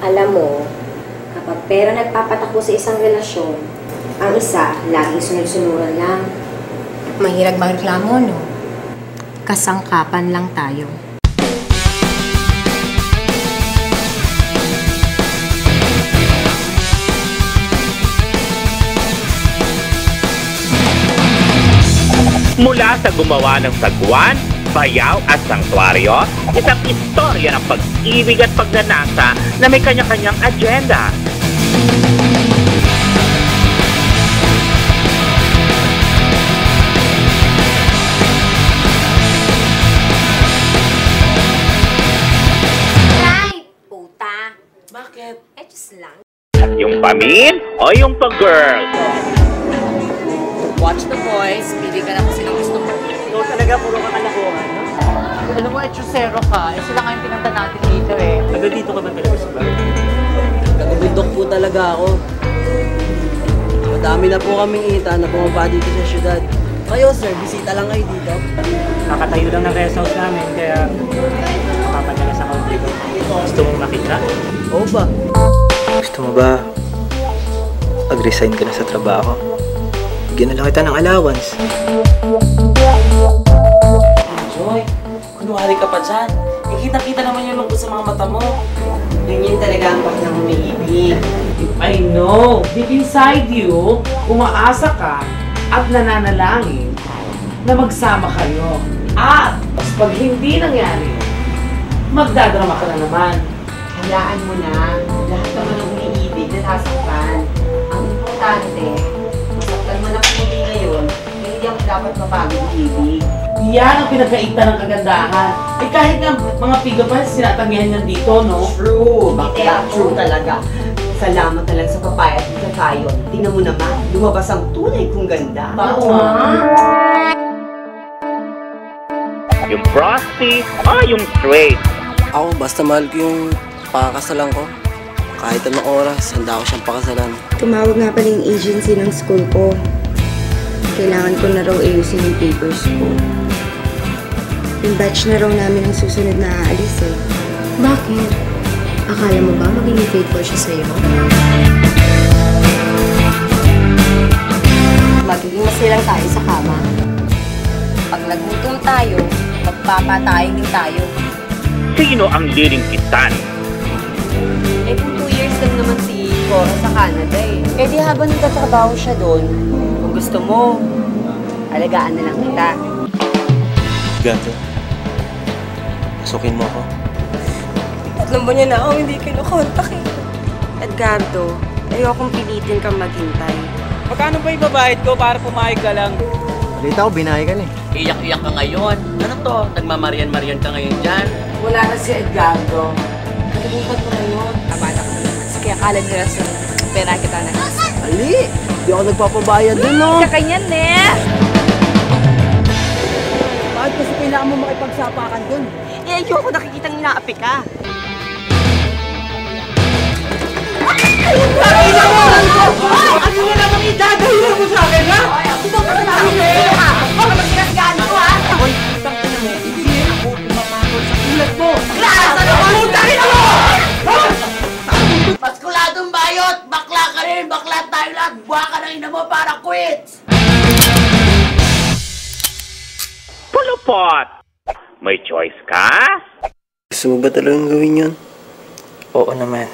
Alam mo, kapag pera nagpapatakbo sa isang relasyon, ang isa, laging sunod-sunuran lang. Mahirap magreklamo, no? Kasangkapan lang tayo. Mula sa gumawa ng sagwan, bayaw at sangtuaryo, isang istorya ng pag-ibig at pagnanasa na may kanya-kanyang agenda. Right! Puta! Bakit? Just lang. Yung pamin o yung pa-girl? Watch the boys, pili ka lang kung sino gusto mo. Ikaw talaga puro ka kalakuhan, no? Alam mo, etrusero ka. Sila nga yung pinunta natin dito eh. Taga dito ka ba talaga sa bar? Taga-bundok po talaga ako. Madami na po kaming ita na bumaba dito sa syudad. Kayo sir, bisita lang kayo dito. Nakatayo lang ng rest house namin, kaya papadala sa country ko. Gusto mong makita? Oo ba? Gusto mo ba mag-resign ka na sa trabaho? Bigyan na lang kita ng allowance. Joy, kunwari ka pa dyan. Eh, kita-kita naman yung lungkot sa mga mata mo. Ganyan talaga ang baklang umiibig. I know, deep inside you, umaasa ka at nananalangin na magsama kayo. At pag hindi nangyari, magdadrama ka na naman. Hayaan mo na, lahat naman ng umiibig na nasaktan. Ang importante, masaktan mo na pumuli ngayon, hindi ako dapat mapag-ibig. Yan ang pinagkaita ng kagandahan. Eh kahit nga mga piga pa sinatanggihan niyan dito, no? True! Bakit true talaga. Salamat na lang sa papayat mo sa tayo. Tingnan mo naman, lumabas ang tunay kong ganda. Yung frosty o yung straight? Ako, basta mahal ko yung pakakasalan ko. Kahit anong oras, handa ako siyang pakasalan. Tumawag nga pala yung agency ng school ko. Kailangan ko na raw ayusin yung papers ko. Yung batch na raw namin ang susunod na aalis eh. Bakit? Akala mo ba magiging faithful siya sa'yo? Magiging masilang tayo sa kama. Pag nagutom tayo, magpapatayin din tayo. Sino ang liringkitan? Eh kung 2 years lang naman si Cora sa Canada eh. Eh di habang nagtatrabaho siya doon, kung gusto mo, alagaan na lang kita. Gato, pasukin mo ako. 3 buwan niya na ako hindi kinukontak eh. Edgardo, ayokong pilitin kang maghintay. Magkano ba yung babayad ko para pumayag ka lang? Balita ko, binahay ka na eh. Iyak-iyak ka ngayon. Ano to? Nagmamarian-marian ka ngayon dyan? Wala na si Edgardo. Nakalimutan mo na yun. Tama na ka naman. Kaya akala nila sa pera kita na. Ali! Di ako nagpapabayad dun, no? Kakanyan eh! Bakit kasi kailangan mo makipagsapakan dun? Eh ayoko nakikitang inaapi ka. Ano mo namang idadahil mo sa akin, ha? Ito ka na ako ha! Huwag ka magsinasgaan ko ha! Hoy, isang ina mo, hindi ako pumapagod sa ulat mo! Ano ba? Putahin mo! Paskuladong bayot! Bakla ka rin! Bakla tayo lahat! Buha ka ng ina mo para quits! Pulupot! May choice ka? Gusto mo ba talagang gawin yun? Oo naman.